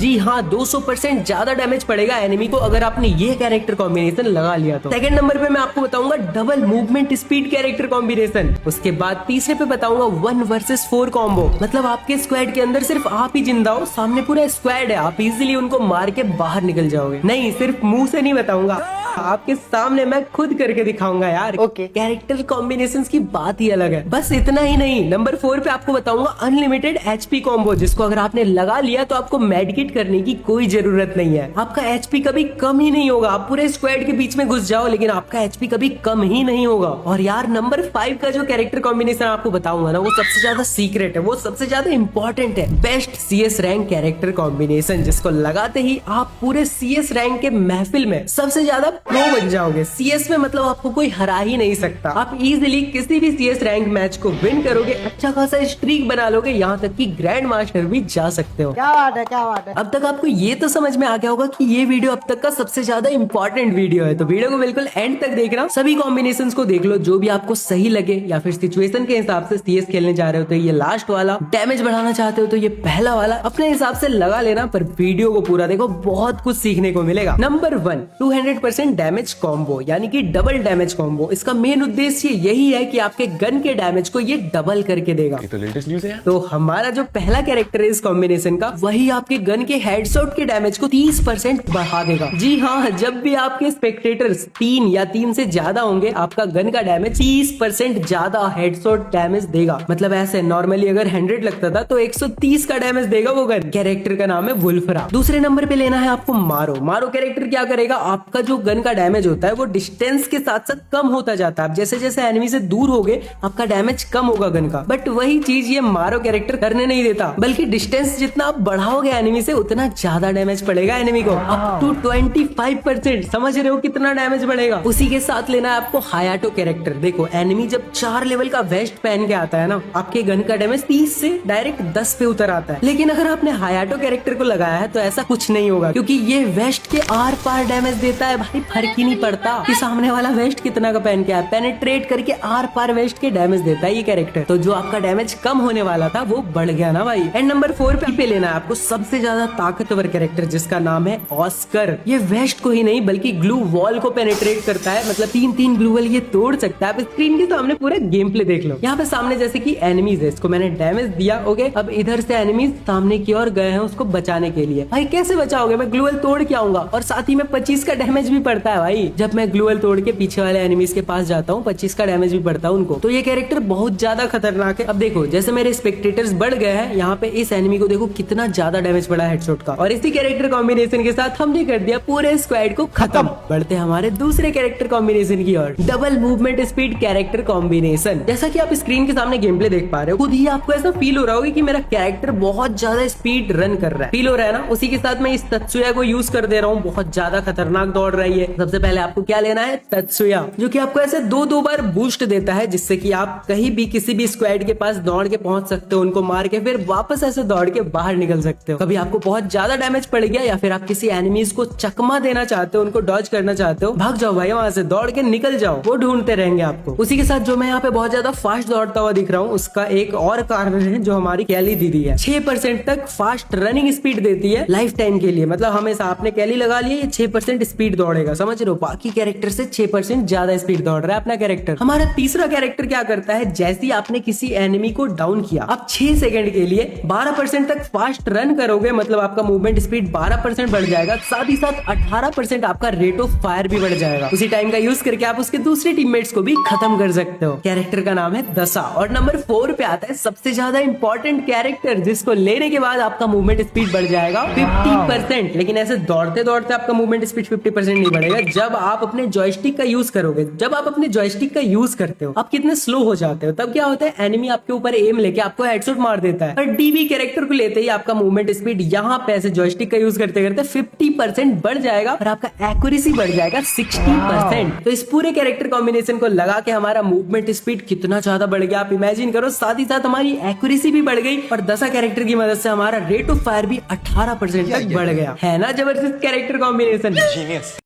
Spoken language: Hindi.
जी हाँ, 200% ज्यादा डैमेज पड़ेगा एनिमी को अगर आपने ये कैरेक्टर कॉम्बिनेशन लगा लिया तो। सेकंड नंबर पे मैं आपको बताऊंगा double movement speed character combination. उसके बाद तीसरे पे बताऊंगा 1 वर्सेस 4 कॉम्बो। मतलब आपके स्क्वाड के अंदर सिर्फ आप ही जिंदा हो, सामने पूरा स्क्वाड है, आप इजीली उनको मार के बाहर निकल जाओगे। नहीं, सिर्फ मुंह से नहीं बताऊंगा, आपके सामने मैं खुद करके दिखाऊंगा यार। ओके। कैरेक्टर कॉम्बिनेशंस की बात ही अलग है। बस इतना ही नहीं, नंबर 4 पे आपको बताऊंगा अनलिमिटेड एचपी कॉम्बो, जिसको अगर आपने लगा लिया तो आपको मेडिकेट करने की कोई जरूरत नहीं है। आपका एचपी कभी कम ही नहीं होगा, आप पूरे स्क्वाड के बीच में घुस जाओ लेकिन आपका एचपी कभी कम ही नहीं होगा। और यार नंबर 5 का जो कैरेक्टर कॉम्बिनेशन आपको बताऊंगा ना, वो सबसे ज्यादा सीक्रेट है, वो सबसे ज्यादा इंपॉर्टेंट है। Best CS rank character combination, जिसको लगाते ही आप पूरे सीएस रैंक के महफिल में सबसे ज्यादा प्रो बन जाओगे। सीएस में मतलब आपको कोई हरा ही नहीं सकता। आप इजीली किसी भी सीएस रैंक मैच को विन करोगे, अच्छा खासा स्ट्रीक बना लोगे, यहाँ तक कि ग्रैंड मास्टर भी जा सकते हो। क्या बात है, क्या बात है। अब तक आपको ये तो समझ में आ गया होगा कि ये वीडियो अब तक का सबसे ज्यादा इंपॉर्टेंट वीडियो है, तो वीडियो को बिल्कुल एंड तक देखना। सभी कॉम्बिनेशंस को देख लो, जो भी आपको सही लगे, या फिर सिचुएशन के हिसाब से सीएस खेलने जा रहे हो तो ये लास्ट वाला, डैमेज बढ़ाना चाहते हो तो ये पहला वाला, अपने हिसाब से लगा लेना। पर वीडियो को पूरा देखो, बहुत कुछ सीखने को मिलेगा। नंबर 1, 200% डैमेज कॉम्बो, यानी कि डबल डैमेज कॉम्बो। इसका मेन उद्देश्य यही है कि आपके गन के डैमेज को ये डबल करके देगा। ये तो लेटेस्ट न्यूज़ है। तो हमारा जो पहला कैरेक्टर है इस कॉम्बिनेशन का, वही आपके गन के हेडशॉट के डैमेज को 30% बढ़ा देगा। जी हाँ, जब भी आपके स्पेक्टेटर्स 3 या 3 से ज्यादा होंगे, आपका गन का डैमेज 30% ज्यादा हेडशॉट डैमेज देगा। मतलब ऐसे नॉर्मली अगर 100 लगता था तो 130 का डैमेज देगा वो गन। कैरेक्टर का नाम है वुल्फरा। दूसरे नंबर पे लेना है आपको मारो। मारो कैरेक्टर क्या करेगा, आपका जो गन का डैमेज होता है वो डिस्टेंस के साथ साथ कम होता जाता है। आप जैसे जैसे एनिमी से दूर होगे आपका डैमेज कम होगा गन का, बट वही चीज ये मारो कैरेक्टर करने नहीं देता, बल्कि डिस्टेंस जितना आप बढ़ाओगे एनिमी से उतना ज्यादा डैमेज पड़ेगा एनिमी को, अप टू 25%। समझ रहे हो कितना डैमेज बढ़ेगा। उसी के साथ लेना है आपको हायाटो कैरेक्टर। देखो एनिमी जब 4 लेवल का वेस्ट पहन के आता है ना, आपके गन का डैमेज 30 से डायरेक्ट 10 पे उतर आता है। लेकिन अगर आपने हायाटो कैरेक्टर को लगाया है तो ऐसा कुछ नहीं होगा, क्योंकि ये वेस्ट के आर पार डैमेज देता है। भाई फर्क ही नहीं पड़ता कि सामने वाला वेस्ट कितना का पहन के आया, पेनिट्रेट करके आर पार वेस्ट के डैमेज देता है ये कैरेक्टर। तो जो आपका डैमेज कम होने वाला था वो बढ़ गया ना भाई। एंड नंबर 4 पे लेना है आपको सबसे ज्यादा ताकतवर कैरेक्टर, जिसका नाम है ऑस्कर। ये वेस्ट को ही नहीं बल्कि ग्लू वॉल को पेनिट्रेट करता है। मतलब 3 ग्लू वॉल ये तोड़ सकता है। आप स्क्रीन के सामने पूरा गेम प्ले देख लो। यहाँ पे सामने जैसे कि एनिमीज है, इसको मैंने डैमेज दिया। ओके, अब इधर से एनिमीज सामने की ओर गए हैं उसको बचाने के लिए। भाई कैसे बचाओगे, मैं ग्लू वॉल तोड़ के आऊंगा और साथ ही में 25 का डैमेज भी पड़ता है भाई। जब मैं ग्लू वॉल तोड़ के पीछे वाले एनिमीज के पास जाता हूँ 25 का डैमेज भी पड़ता है उनको। तो ये कैरेक्टर बहुत ज्यादा खतरनाक है। अब देखो जैसे मेरे स्पेक्टेटर्स बढ़ गए हैं, यहाँ पे इस एनिमी को देखो कितना ज्यादा डैमेज पड़ा हेडशॉट का। और इसी कैरेक्टर कॉम्बिनेशन के साथ हमने कर दिया पूरे स्क्वाड को खत्म। बढ़ते हमारे दूसरे कैरेक्टर कॉम्बिनेशन की ओर, double movement speed character combination. जैसा कि आप स्क्रीन के सामने गेम प्ले देख पा रहे हो, खुद ही आपको ऐसा फील हो रहा होगा कि मेरा कैरेक्टर बहुत ज्यादा स्पीड रन कर रहा है। फील हो रहा है ना। उसी के साथ मैं इस तत्सुया को यूज कर दे रहा हूँ, बहुत ज्यादा खतरनाक दौड़ रही है। सबसे पहले आपको क्या लेना है, तत्सुया, जो कि आपको ऐसे दो बार बूस्ट देता है, जिससे कि आप कहीं भी किसी भी स्क्वाड के पास दौड़ के पहुंच सकते हो, उनको मार के फिर वापस ऐसे दौड़ के बाहर निकल सकते हो। कभी आपको बहुत ज्यादा डैमेज पड़ गया या फिर आप किसी एनिमीज को चकमा देना चाहते हो, उनको डॉज करना चाहते हो, भाग जाओ भाई वहां से, दौड़ के निकल जाओ, वो ढूंढते रहेंगे आपको। उसी के साथ जो मैं यहाँ पे बहुत ज्यादा फास्ट दौड़ता हुआ दिख रहा हूँ, उसका एक और कारण है जो हमारी कैली दीदी है। 6% तक फास्ट रनिंग स्पीड देती है लाइफ टाइम के लिए। मतलब हमेशा आपने कैली लगा ली, ये 6% स्पीड दौड़ेगा। समझ रहे हो, बाकी कैरेक्टर से 6% ज्यादा स्पीड दौड़ रहा है अपना कैरेक्टर। हमारा तीसरा कैरेक्टर क्या करता है, जैसे ही आपने किसी एनिमी को डाउन किया, आप 6 सेकंड के लिए 12% तक फास्ट रन करोगे, मतलब आपका मूवमेंट स्पीड 12% बढ़ जाएगा। साथ ही साथ 18% आपका रेट ऑफ फायर भी बढ़ जाएगा। उसी टाइम का यूज करके आप उसके दूसरे टीममेट्स को भी खत्म कर सकते हो। कैरेक्टर का नाम है दशा। और नंबर 4 पे आता है सबसे ज्यादा इंपॉर्टेंट कैरेक्टर, जिसको लेने के बाद आपका मूवमेंट स्पीड बढ़ जाएगा 50%। लेकिन ऐसे दौड़ते दौड़ते आपका मूवमेंट स्पीड 50% नहीं बढ़ेगा। जब आप अपने जॉयस्टिक का यूज करोगे, जब आप अपने जॉयस्टिक का यूज करते हो, आप कितने स्लो हो जाते हो, तब क्या होता है, एनिमी आपके ऊपर एम लेके आपको हेडशॉट मार देता है। और डीवी कैरेक्टर को लेते ही आपका मूवमेंट स्पीड यहाँ पे ऐसे जॉयस्टिक का यूज करते करते 50% बढ़ जाएगा और आपका एक्यूरेसी बढ़ जाएगा 60%। तो इस पूरे कैरेक्टर कॉम्बिनेशन को लगा के हमारा मूवमेंट स्पीड कितना ज्यादा बढ़ गया आप इमेजिन करो। साथ ही साथ हमारी एक्यूरेसी भी बढ़ गई और दशा कैरेक्टर की मदद से हमारा रेट ऑफ फायर भी 18% तक बढ़ गया। है ना जबरदस्त कैरेक्टर कॉम्बिनेशन।